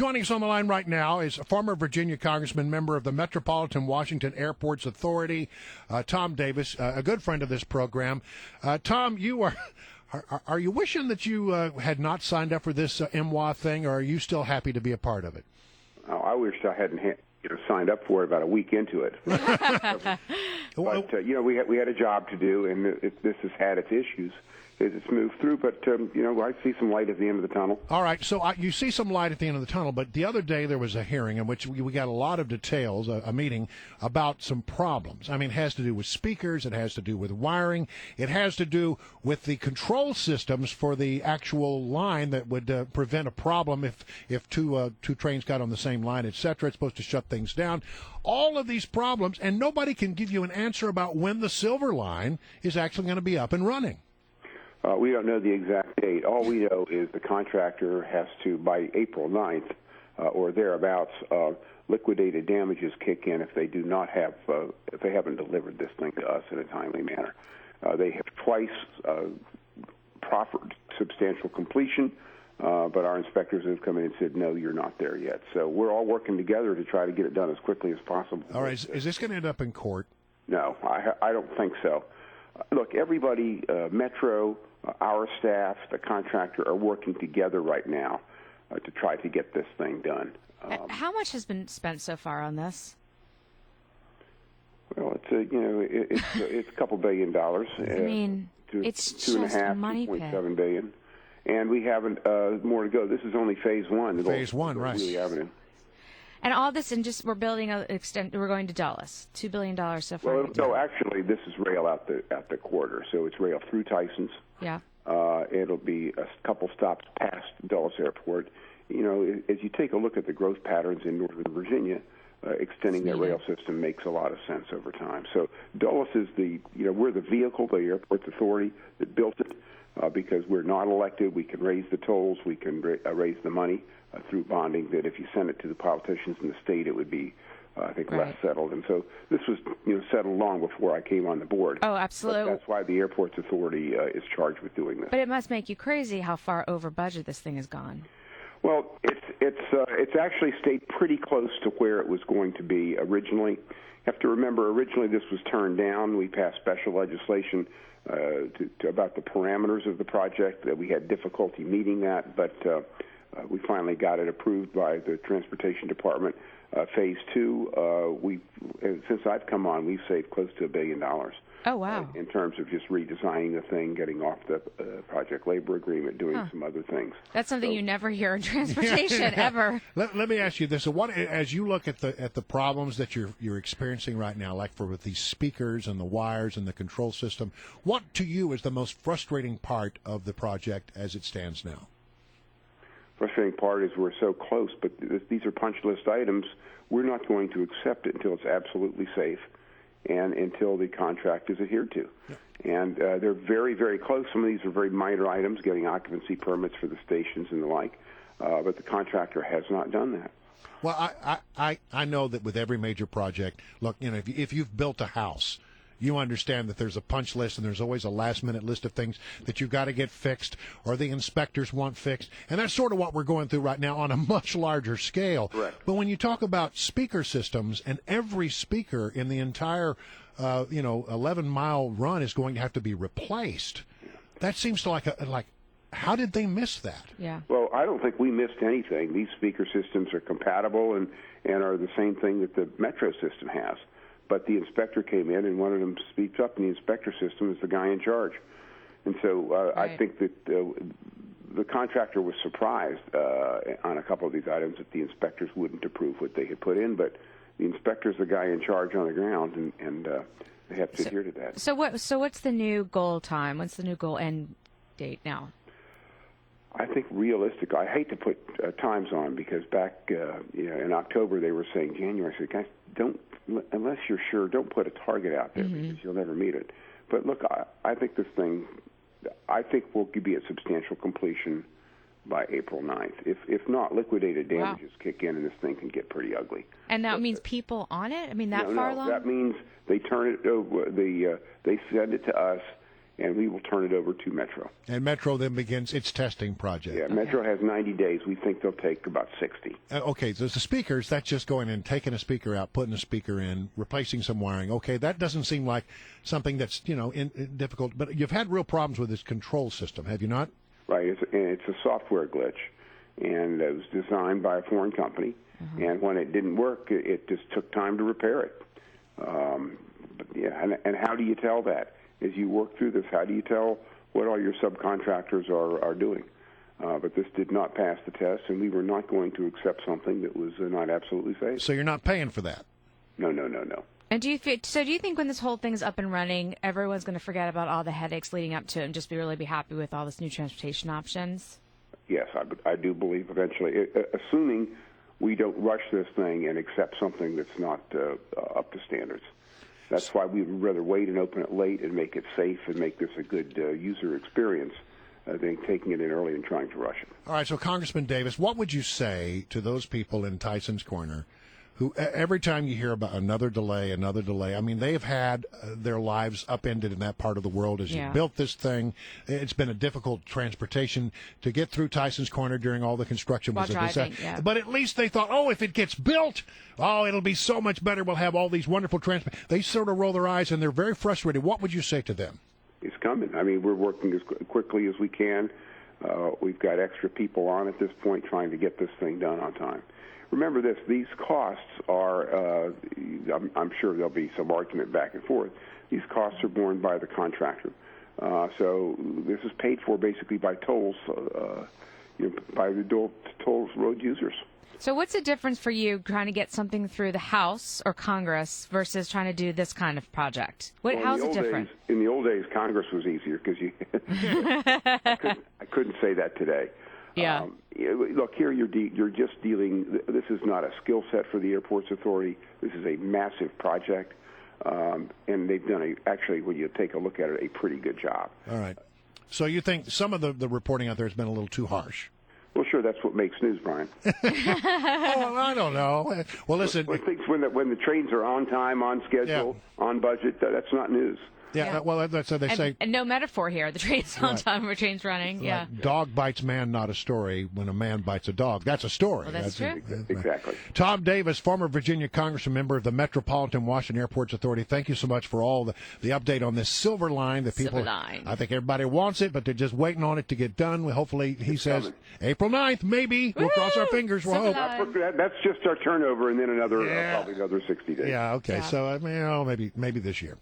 Joining us on the line right now is a former Virginia Congressman, member of the Metropolitan Washington Airports Authority, Tom Davis, a good friend of this program. Tom, you are you wishing that you had not signed up for this MWA thing, or are you still happy to be a part of it? Oh, I wish I hadn't signed up for it about a week into it. But we had a job to do, and this has had its issues as it's moved through. But I see some light at the end of the tunnel. All right, so you see some light at the end of the tunnel. But the other day there was a hearing in which we got a lot of details, a meeting about some problems. I mean, it has to do with speakers, it has to do with wiring, it has to do with the control systems for the actual line that would prevent a problem if two trains got on the same line, etc. It's supposed to shut things down. All of these problems, and nobody can give you an answer about when the Silver Line is actually going to be up and running. We don't know the exact date. All we know is the contractor has to, by April 9th or thereabouts, liquidated damages kick in if they do not have, if they haven't delivered this thing to us in a timely manner. They have twice proffered substantial completion, but our inspectors have come in and said, no, you're not there yet. So we're all working together to try to get it done as quickly as possible. All right. Is this going to end up in court? No, I don't think so. Look, everybody, Metro, our staff, the contractor, are working together right now to try to get this thing done. How much has been spent so far on this? Well, it's a couple $1 billion. I mean, it's just a money pit. $2.7 billion, and we haven't more to go. This is only phase one. Phase one, right? Wheelie Avenue. And all this, and we're building we're going to Dulles, $2 billion so far. Well, no, actually, this is rail at the corridor, so it's rail through Tyson's. Yeah. It'll be a couple stops past Dulles Airport. As you take a look at the growth patterns in Northern Virginia, extending that rail system makes a lot of sense over time. So Dulles is we're the vehicle, the airport's authority that built it, because we're not elected. We can raise the tolls, we can raise the money through bonding, that if you send it to the politicians in the state, it would be, I think, less settled. And so this was settled long before I came on the board. Oh, absolutely. But that's why the airport's authority is charged with doing this. But it must make you crazy how far over budget this thing has gone. Well, it's actually stayed pretty close to where it was going to be originally. You have to remember, originally this was turned down. We passed special legislation about the parameters of the project. We had difficulty meeting that, but we finally got it approved by the Transportation Department. Phase two, since I've come on, we've saved close to $1 billion. Oh, wow. In terms of just redesigning the thing, getting off the project labor agreement, doing some other things. That's something you never hear in transportation, ever. Let me ask you this. So as you look at the problems that you're experiencing right now, like with these speakers and the wires and the control system, what to you is the most frustrating part of the project as it stands now? Frustrating part is we're so close, but these are punch list items. We're not going to accept it until it's absolutely safe and until the contract is adhered to. Yeah. And they're very, very close. Some of these are very minor items, getting occupancy permits for the stations and the like, but the contractor has not done that. Well, I know that with every major project, look, if you've built a house, you understand that there's a punch list and there's always a last-minute list of things that you've got to get fixed or the inspectors want fixed. And that's sort of what we're going through right now on a much larger scale. Correct. But when you talk about speaker systems, and every speaker in the entire 11-mile run is going to have to be replaced, that seems to like how did they miss that? Yeah. Well, I don't think we missed anything. These speaker systems are compatible and are the same thing that the Metro system has. But the inspector came in, and one of them speaks up, and the inspector system is the guy in charge. And so I think that the contractor was surprised on a couple of these items that the inspectors wouldn't approve what they had put in, but the inspector's the guy in charge on the ground, and they have to adhere to that. So what's the new goal time? What's the new goal end date now? I think realistic. I hate to put times on because back in October they were saying January. I said, guys, unless you're sure, don't put a target out there because you'll never meet it. But look, I think this thing, we'll be at substantial completion by April 9th. If not, liquidated damages kick in and this thing can get pretty ugly. And that means people on it? I mean, far along? That means they turn it over, they send it to us, and we will turn it over to Metro. And Metro then begins its testing project. Yeah, Metro has 90 days. We think they'll take about 60. Okay, so the speakers, that's just going in, taking a speaker out, putting a speaker in, replacing some wiring. Okay, that doesn't seem like something that's, difficult. But you've had real problems with this control system, have you not? Right. It's a software glitch, and it was designed by a foreign company. And when it didn't work, it just took time to repair it. And how do you tell that? As you work through this, how do you tell what all your subcontractors are doing? But this did not pass the test, and we were not going to accept something that was not absolutely safe. So you're not paying for that? No. And do you think when this whole thing's up and running, everyone's going to forget about all the headaches leading up to it and just really be happy with all this new transportation options? Yes, I do believe eventually, assuming we don't rush this thing and accept something that's not up to standards. That's why we would rather wait and open it late and make it safe and make this a good user experience than taking it in early and trying to rush it. All right, so Congressman Davis, what would you say to those people in Tyson's Corner who every time you hear about another delay, I mean, they've had their lives upended in that part of the world as you built this thing. It's been a difficult transportation to get through Tyson's Corner during all the construction. While driving, But at least they thought, if it gets built, it'll be so much better. We'll have all these wonderful transport. They sort of roll their eyes, and they're very frustrated. What would you say to them? It's coming. I mean, we're working as quickly as we can. We've got extra people on at this point trying to get this thing done on time. Remember this, these costs are, I'm sure there'll be some argument back and forth, these costs are borne by the contractor. So this is paid for basically by tolls, by the tolls road users. So what's the difference for you trying to get something through the House or Congress versus trying to do this kind of project? How's it different? In the old days, Congress was easier because I couldn't say that today. Yeah. Look, here you're just dealing. This is not a skill set for the Airports Authority. This is a massive project, and they've done actually, when you take a look at it, a pretty good job. All right. So you think some of the reporting out there has been a little too harsh? Well, sure, that's what makes news, Brian. I don't know. Well, listen. Well, when the trains are on time, on schedule, on budget, that's not news. Yeah, well, that's how they say. And no metaphor here. The train's on time, or train's running. Right. Yeah. Dog bites man, not a story. When a man bites a dog, that's a story. Well, that's true. Exactly. Tom Davis, former Virginia Congressman, member of the Metropolitan Washington Airports Authority. Thank you so much for all the update on this Silver Line. The people, Silver Line. I think everybody wants it, but they're just waiting on it to get done. Hopefully, he says coming. April 9th, maybe. We'll cross our fingers. We'll hope. That's just our turnover, and then probably another 60 days. Yeah. Okay. So maybe this year.